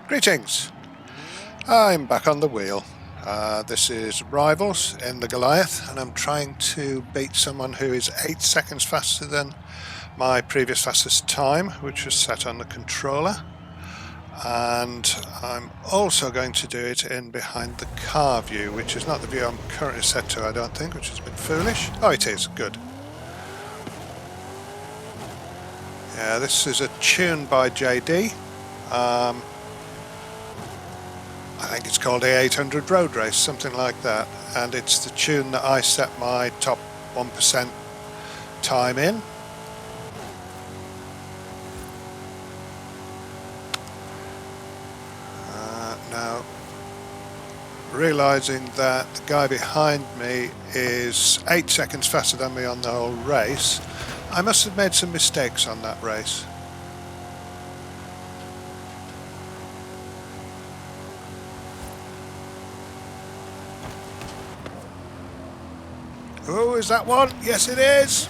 Greetings! I'm back on the wheel. This is Rivals in the Goliath, and I'm trying to beat someone who is 8 seconds faster than my previous fastest time, which was set on the controller. And I'm also going to do it in behind the car view, which is not the view I'm currently set to, I don't think, which is a bit foolish. Oh, it is. Good. Yeah, this is a tune by JD. I think it's called the 800 Road Race, something like that, and it's the tune that I set my top 1% time in. Now, realising that the guy behind me is 8 seconds faster than me on the whole race, I must have made some mistakes on that race. Oh, is that one? Yes, it is.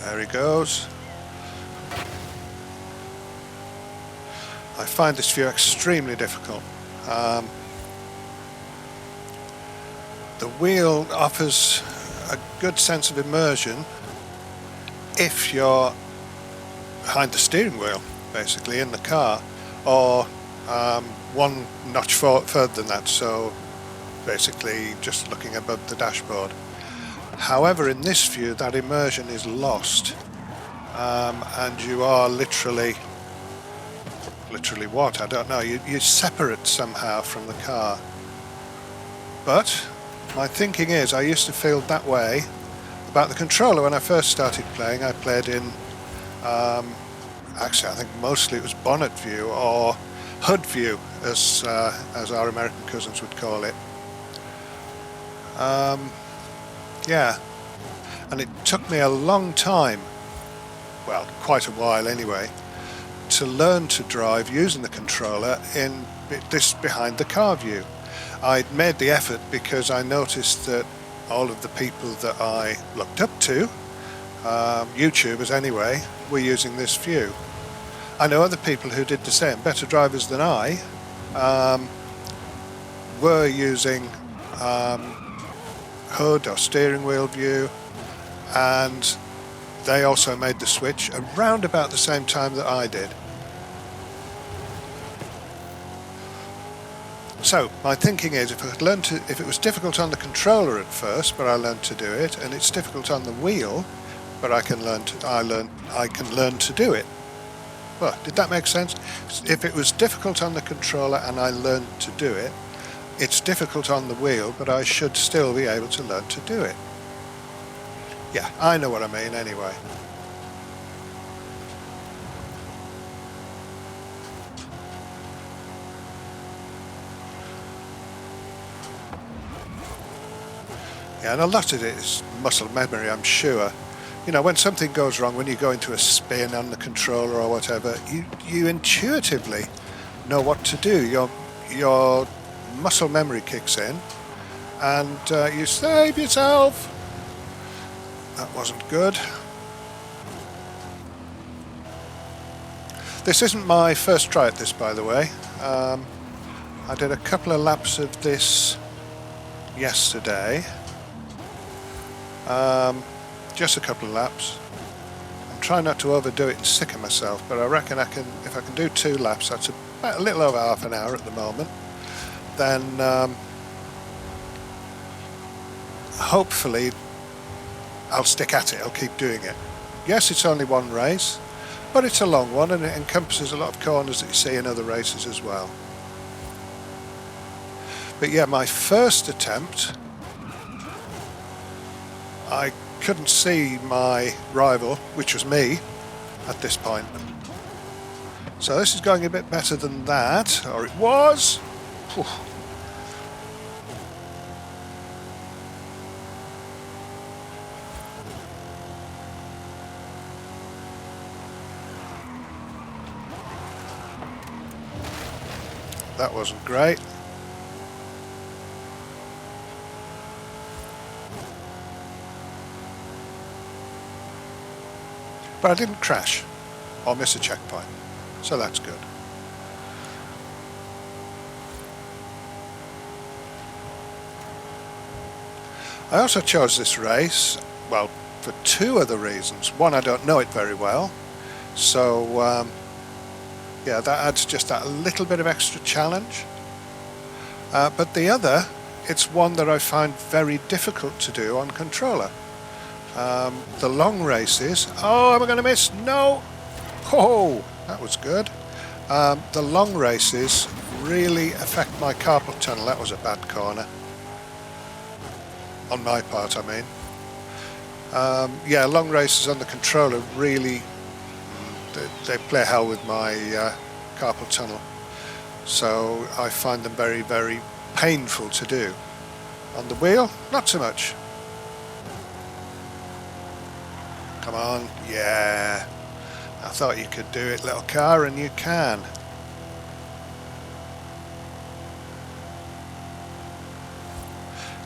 There he goes. I find this view extremely difficult. The wheel offers a good sense of immersion if you're behind the steering wheel, basically, in the car, or one notch further than that, so basically just looking above the dashboard. However, in this view that immersion is lost, and you are literally what? I don't know. You're separate somehow from the car. But my thinking is I used to feel that way about the controller when I first started playing. I played in actually I think mostly it was bonnet view or hood view, as our American cousins would call it. Yeah, and it took me a long time, well, quite a while anyway, to learn to drive using the controller in this behind the car view. I'd made the effort because I noticed that all of the people that I looked up to, YouTubers anyway, were using this view. I know other people who did the same, better drivers than I, were using hood or steering wheel view, and they also made the switch around about the same time that I did. So my thinking is, if it was difficult on the controller at first, but I learned to do it, and it's difficult on the wheel, but I can learn to do it. Well, did that make sense? If it was difficult on the controller and I learned to do it, it's difficult on the wheel, but I should still be able to learn to do it. Yeah, I know what I mean anyway. Yeah, and a lot of it is muscle memory, I'm sure. You know, when something goes wrong, when you go into a spin on the controller or whatever, you intuitively know what to do. Your muscle memory kicks in, and you save yourself. That wasn't good. This isn't my first try at this, by the way. I did a couple of laps of this yesterday. Just a couple of laps. I'm trying not to overdo it and sick of myself, but I reckon if I can do 2 laps, that's about a little over half an hour at the moment, then hopefully I'll stick at it, I'll keep doing it. Yes, it's only one race, but it's a long one, and it encompasses a lot of corners that you see in other races as well. But yeah, my first attempt, I couldn't see my rival, which was me, at this point. So this is going a bit better than that, or it was. Whew. That wasn't great. But I didn't crash or miss a checkpoint. so that's good. I also chose this race, well, for two other reasons. One, I don't know it very well, so yeah, that adds just that little bit of extra challenge. But the other, it's one that I find very difficult to do on controller. The long races, oh, am I going to miss? No! Oh, that was good. The long races really affect my carpal tunnel. That was a bad corner. On my part, I mean. Yeah, long races on the controller really, they play hell with my carpal tunnel. So I find them very, very painful to do. On the wheel, not so much. Come on, yeah. I thought you could do it, little car, and you can.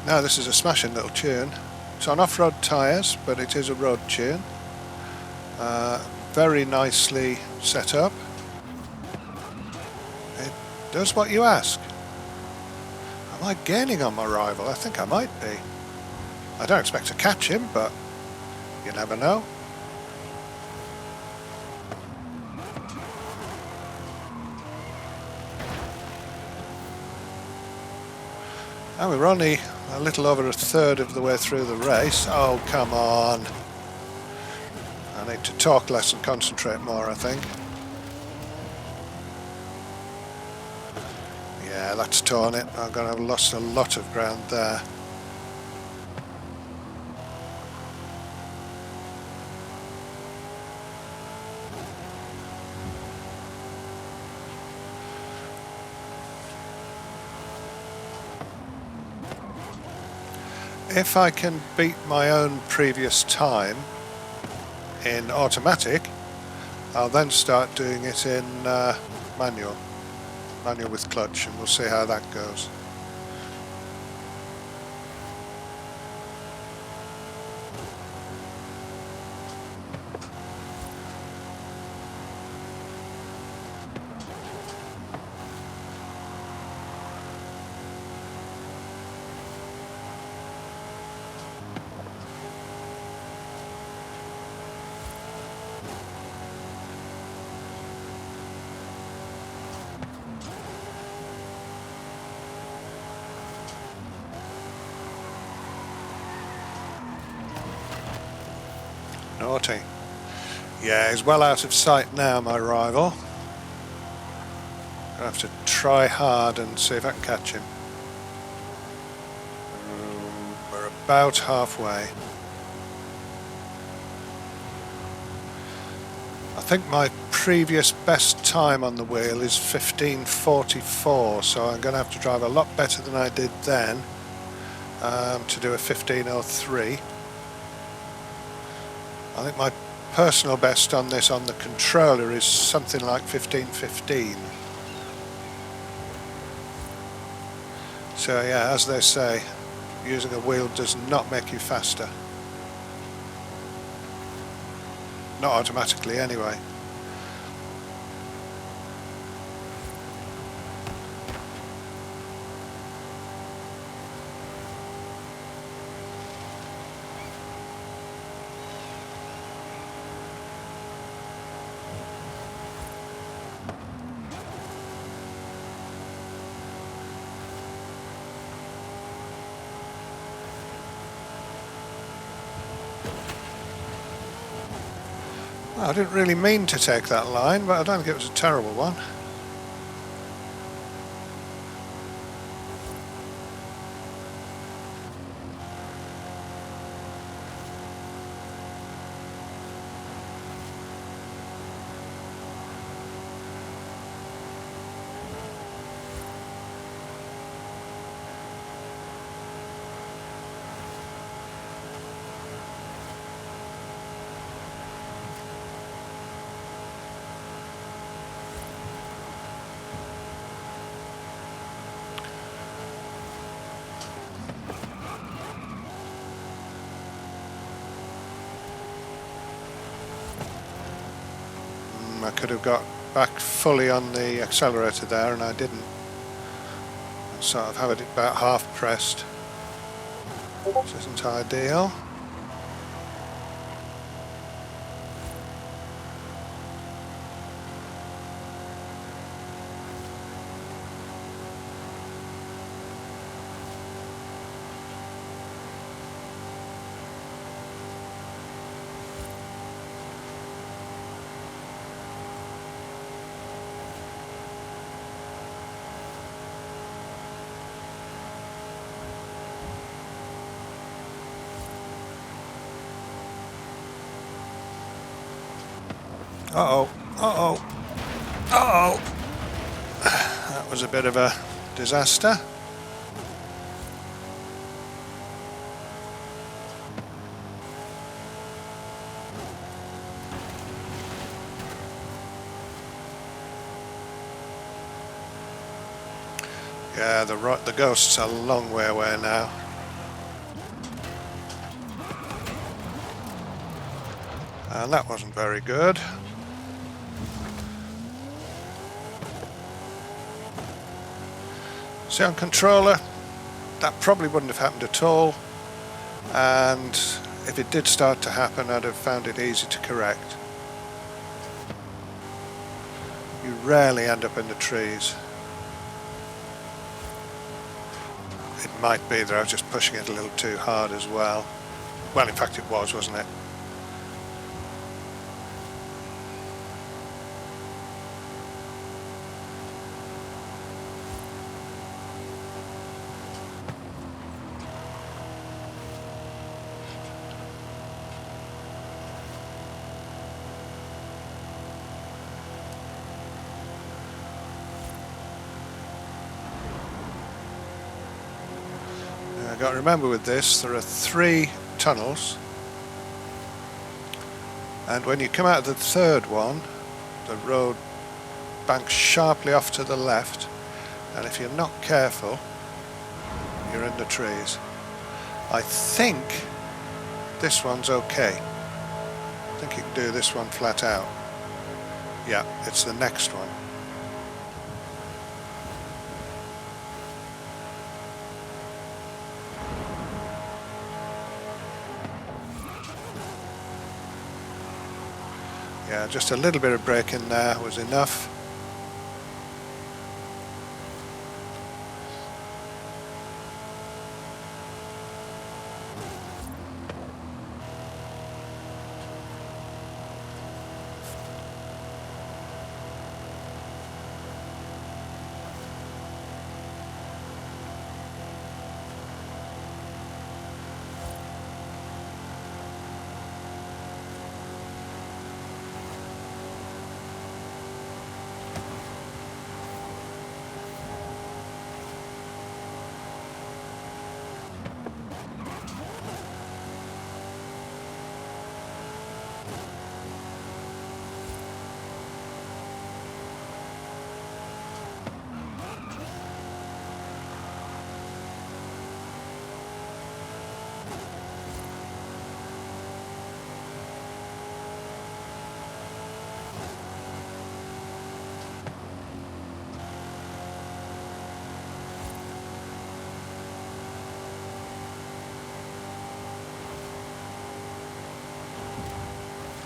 Now this is a smashing little tune. It's on off-road tyres, but it is a road tune. Very nicely set up. It does what you ask. Am I gaining on my rival? I think I might be. I don't expect to catch him, but you never know. And we're only a little over a third of the way through the race. Oh, come on. I need to talk less and concentrate more, I think. Yeah, that's torn it. I'm going to have lost a lot of ground there. If I can beat my own previous time in automatic, I'll then start doing it in manual with clutch, and we'll see how that goes. Naughty. Yeah, he's well out of sight now, my rival. Gonna have to try hard and see if I can catch him. We're about halfway. I think my previous best time on the wheel is 15:44, so I'm going to have to drive a lot better than I did then to do a 15:03. I think my personal best on this on the controller is something like 15:15. So yeah, as they say, using a wheel does not make you faster. Not automatically anyway. I didn't really mean to take that line, but I don't think it was a terrible one. I could have got back fully on the accelerator there, and I didn't. Sort of have it about half pressed, which isn't ideal. Uh-oh, uh-oh, uh-oh. That was a bit of a disaster. Yeah, the ghost's a long way away now. And that wasn't very good. See, on controller, that probably wouldn't have happened at all, and if it did start to happen, I'd have found it easy to correct. You rarely end up in the trees. It might be that I was just pushing it a little too hard as well. Well, in fact it was, wasn't it? I've got to remember with this, there are 3 tunnels, and when you come out of the third one, the road banks sharply off to the left, and if you're not careful, you're in the trees. I think this one's okay. I think you can do this one flat out. Yeah, it's the next one. Yeah, just a little bit of brake in there was enough.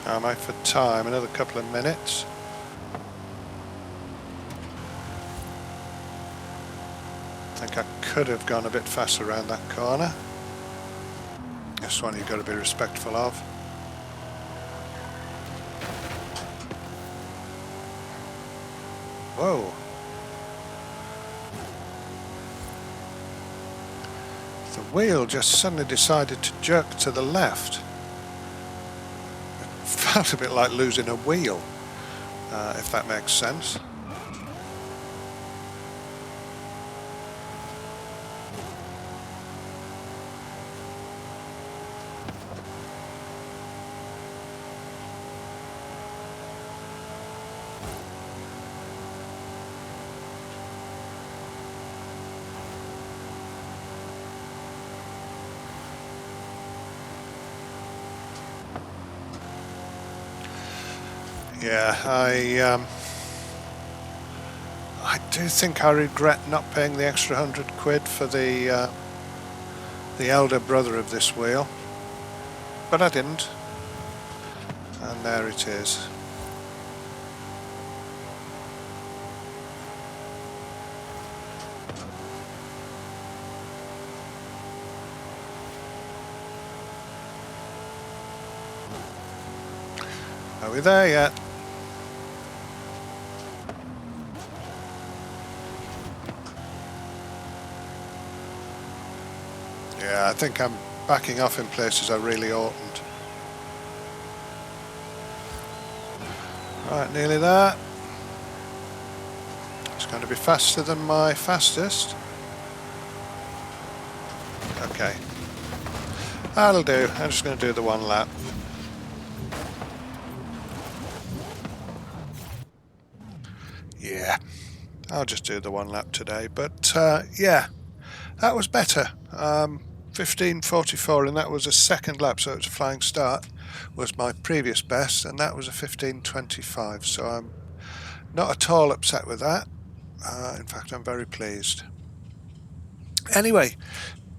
Am I for time? Another couple of minutes. I think I could have gone a bit faster around that corner. This one you've got to be respectful of. Whoa. The wheel just suddenly decided to jerk to the left. Felt a bit like losing a wheel, if that makes sense. Yeah, I I do think I regret not paying the extra £100 for the elder brother of this wheel, but I didn't, and there it is. Are we there yet? Yeah, I think I'm backing off in places I really oughtn't. Right, nearly there. It's going to be faster than my fastest. Okay. That'll do. I'm just going to do the one lap. Yeah, I'll just do the one lap today. But yeah, that was better. 15:44, and that was a second lap, so it was a flying start. Was my previous best, and that was a 15:25. So I'm not at all upset with that. In fact, I'm very pleased. Anyway,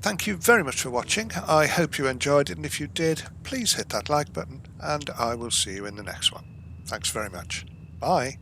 thank you very much for watching. I hope you enjoyed it, and if you did, please hit that like button, and I will see you in the next one. Thanks very much. Bye.